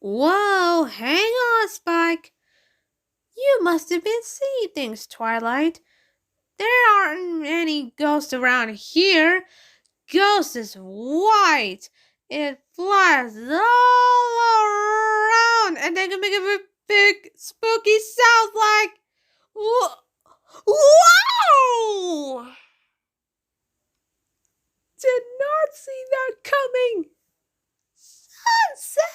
Whoa, hang on, Spike. You must have been seeing things, Twilight. There aren't any ghosts around here. Ghost is white. It flies all around and they can make a big spooky sound like whoa! Did not see that coming. Sunset!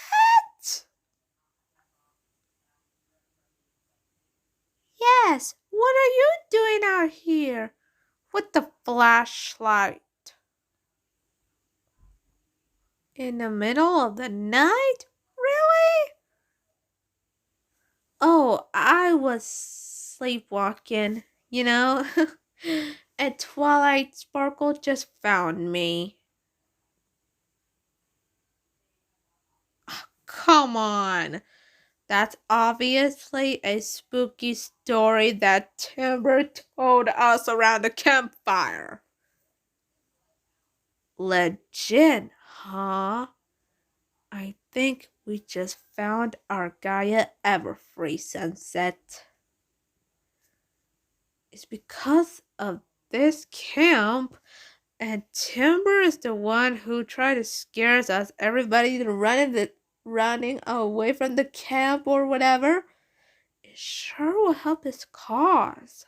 Yes, what are you doing out here with the flashlight? In the middle of the night? Really? Oh, I was sleepwalking, you know? And Twilight Sparkle just found me. Come on. That's obviously a spooky story that Timber told us around the campfire. Legend, huh? I think we just found our Gaia Everfree sunset. It's because of this camp, and Timber is the one who tried to scare us. Everybody running away from the camp or whatever. It sure will help his cause.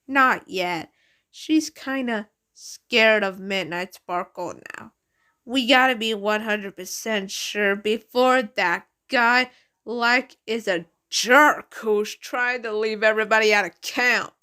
Not yet. She's kinda scared of Midnight Sparkle now. We gotta be 100% sure before that guy is a jerk who's trying to leave everybody out of camp.